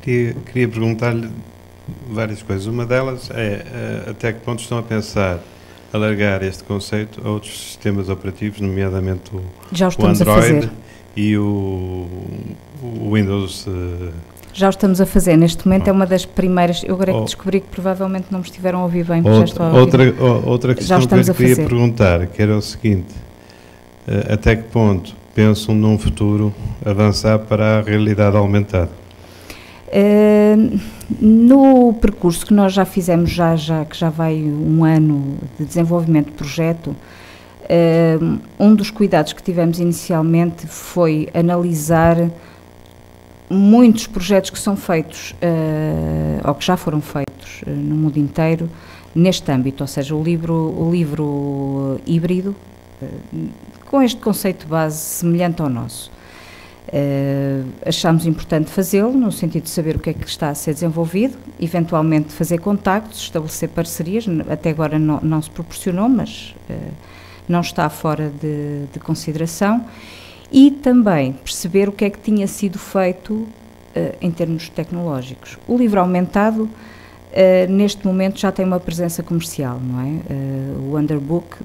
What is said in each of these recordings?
Queria perguntar-lhe várias coisas. Uma delas é até que ponto estão a pensar alargar este conceito a outros sistemas operativos, nomeadamente o Android e o Windows. Já o estamos a fazer. Neste momento é uma das primeiras. Eu agora descobri que provavelmente não me estiveram a ouvir bem, porque já estou a ouvir. Outra questão que eu lhe queria perguntar, que era o seguinte: até que ponto pensam num futuro avançar para a realidade aumentada? No percurso que nós já fizemos, que já vai um ano de desenvolvimento de projeto, um dos cuidados que tivemos inicialmente foi analisar muitos projetos que são feitos, ou que já foram feitos no mundo inteiro, neste âmbito, ou seja, o livro híbrido, com este conceito de base semelhante ao nosso. Achámos importante fazê-lo, no sentido de saber o que é que está a ser desenvolvido, eventualmente fazer contactos, estabelecer parcerias. Até agora não se proporcionou, mas não está fora de consideração, e também perceber o que é que tinha sido feito em termos tecnológicos. O livro aumentado, neste momento, já tem uma presença comercial, não é? O Underbook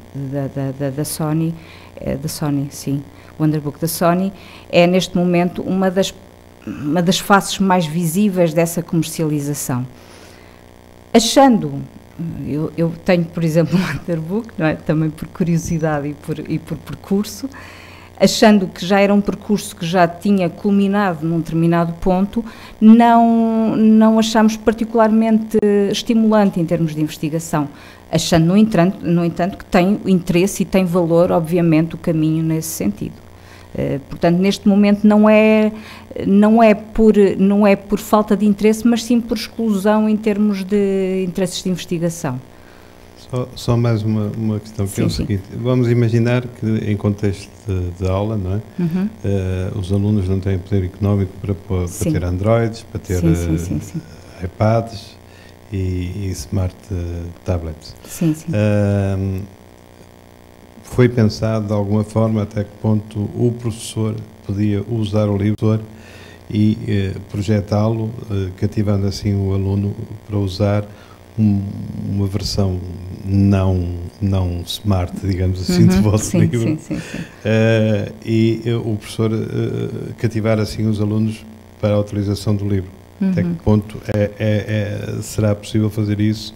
da Sony, sim. O Underbook da Sony é, neste momento, uma das faces mais visíveis dessa comercialização. Eu tenho, por exemplo, um Underbook, não é? Também por curiosidade e por percurso, achando que já era um percurso que já tinha culminado num determinado ponto, não achamos particularmente estimulante em termos de investigação, achando, no entanto, que tem interesse e tem valor, obviamente, o caminho nesse sentido. Portanto, neste momento não é por falta de interesse, mas sim por exclusão em termos de interesses de investigação. Só mais uma questão, que é o seguinte: vamos imaginar que em contexto de aula, não é? Uhum. Os alunos não têm poder económico para ter Androids, para ter iPads e smart tablets. Sim, sim. Foi pensado de alguma forma até que ponto o professor podia usar o livro e projetá-lo, cativando assim o aluno para usar uma versão não smart, digamos assim, do vosso livro. Sim. E o professor cativar assim os alunos para a utilização do livro. Até que ponto será possível fazer isso?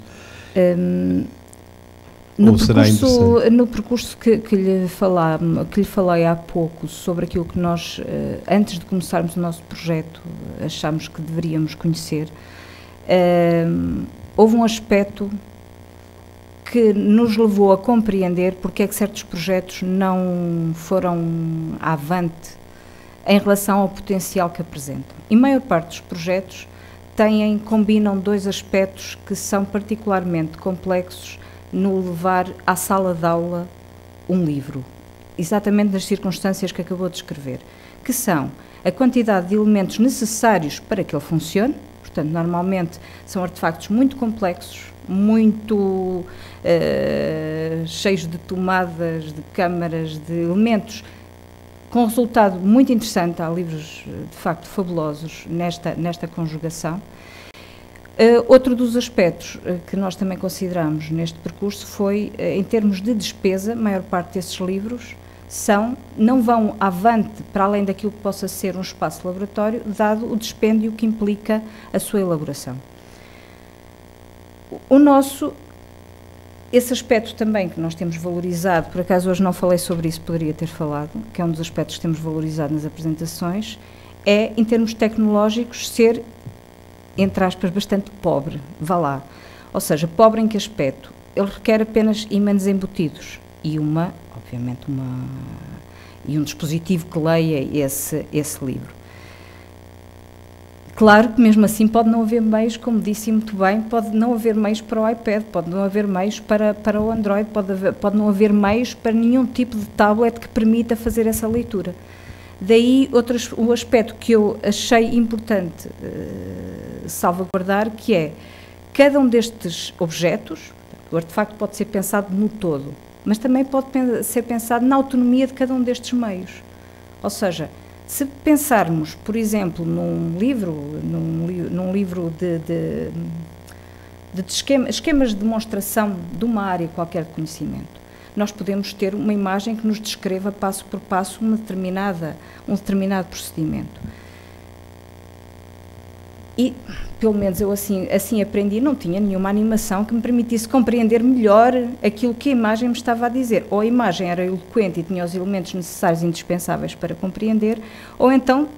No percurso que lhe falei há pouco, sobre aquilo que nós, antes de começarmos o nosso projeto, achámos que deveríamos conhecer, houve um aspecto que nos levou a compreender porque é que certos projetos não foram avante em relação ao potencial que apresentam. E a maior parte dos projetos combinam dois aspectos que são particularmente complexos no levar à sala de aula um livro, exatamente nas circunstâncias que acabou de descrever, que são a quantidade de elementos necessários para que ele funcione. Portanto, normalmente são artefactos muito complexos, muito cheios de tomadas, de câmaras, de elementos, com resultado muito interessante. Há livros, de facto, fabulosos nesta conjugação. Outro dos aspectos que nós também consideramos neste percurso foi, em termos de despesa, a maior parte desses livros não vão avante para além daquilo que possa ser um espaço laboratório, dado o dispêndio que implica a sua elaboração. Esse aspecto também que nós temos valorizado, por acaso hoje não falei sobre isso, poderia ter falado, que é um dos aspectos que temos valorizado nas apresentações, é, em termos tecnológicos, ser, entre aspas, bastante pobre, vá lá. Ou seja, pobre em que aspecto? Ele requer apenas ímãs embutidos e obviamente um dispositivo que leia esse livro. Claro que mesmo assim pode não haver meios, como disse muito bem, pode não haver meios para o iPad, pode não haver meios para o Android, pode não haver meios para nenhum tipo de tablet que permita fazer essa leitura. Daí o aspecto que eu achei importante salvaguardar, que é cada um destes objetos, o artefacto pode ser pensado no todo, mas também pode ser pensado na autonomia de cada um destes meios. Ou seja, se pensarmos, por exemplo, num um livro de esquemas de demonstração de uma área qualquer de conhecimento, nós podemos ter uma imagem que nos descreva passo por passo um determinado procedimento. E, pelo menos eu assim aprendi, não tinha nenhuma animação que me permitisse compreender melhor aquilo que a imagem me estava a dizer. Ou a imagem era eloquente e tinha os elementos necessários e indispensáveis para compreender, ou então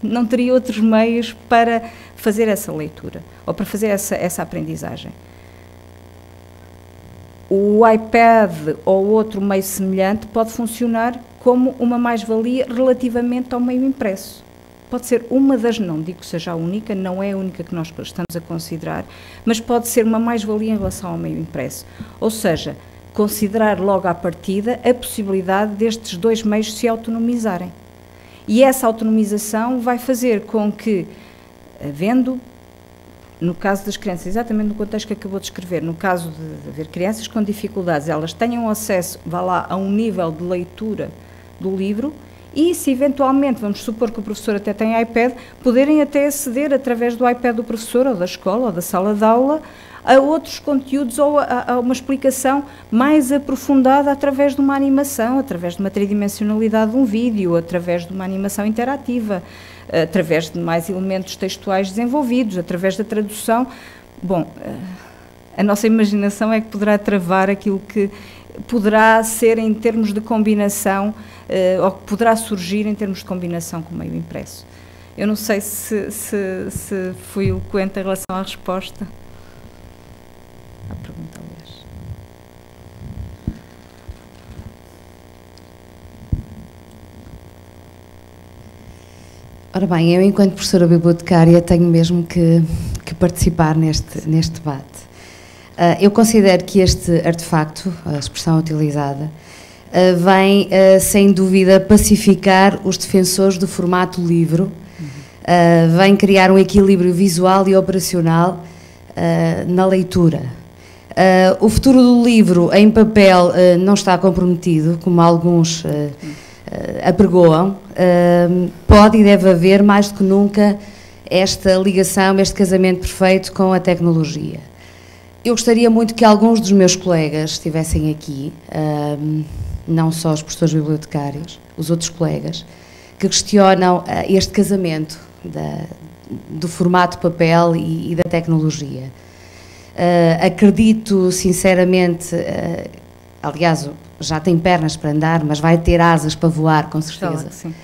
não teria outros meios para fazer essa leitura, ou para fazer essa aprendizagem. O iPad ou outro meio semelhante pode funcionar como uma mais-valia relativamente ao meio impresso. Pode ser uma das, não digo que seja a única, não é a única que nós estamos a considerar, mas pode ser uma mais-valia em relação ao meio impresso. Ou seja, considerar logo à partida a possibilidade destes dois meios se autonomizarem. E essa autonomização vai fazer com que, havendo, no caso das crianças, exatamente no contexto que acabou de descrever, no caso de haver crianças com dificuldades, elas tenham acesso, vá lá, a um nível de leitura do livro. E se eventualmente, vamos supor que o professor até tem iPad, poderem até aceder através do iPad do professor ou da escola ou da sala de aula a outros conteúdos ou a uma explicação mais aprofundada através de uma animação, através de uma tridimensionalidade de um vídeo, através de uma animação interativa, através de mais elementos textuais desenvolvidos, através da tradução. Bom, a nossa imaginação é que poderá travar aquilo que poderá ser em termos de combinação, ou que poderá surgir em termos de combinação com o meio impresso. Eu não sei se fui eloquente em relação à resposta. À pergunta, aliás. Ora bem, eu enquanto professora bibliotecária tenho mesmo que participar neste debate. Eu considero que este artefacto, a expressão utilizada, vem, sem dúvida, pacificar os defensores do formato livro, vem criar um equilíbrio visual e operacional na leitura. O futuro do livro em papel não está comprometido, como alguns apregoam. Pode e deve haver, mais do que nunca, esta ligação, este casamento perfeito com a tecnologia. Eu gostaria muito que alguns dos meus colegas estivessem aqui, não só os professores bibliotecários, os outros colegas, que questionam este casamento do formato papel e da tecnologia. Acredito sinceramente, aliás, já tem pernas para andar, mas vai ter asas para voar, com certeza. Sim.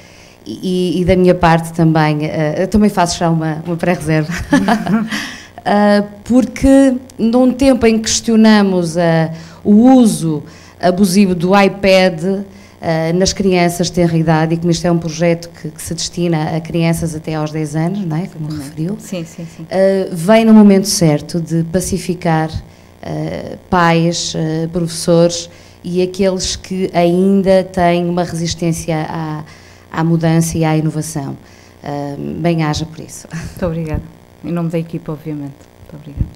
E da minha parte também, eu também faço já uma pré-reserva. Porque num tempo em que questionamos o uso abusivo do iPad nas crianças de tenra idade, e como isto é um projeto que se destina a crianças até aos 10 anos, não é? Como referiu, sim. vem no momento certo de pacificar pais, professores e aqueles que ainda têm uma resistência à mudança e à inovação. Bem-aja por isso. Muito obrigada. Em nome da equipa, obviamente. Muito obrigada.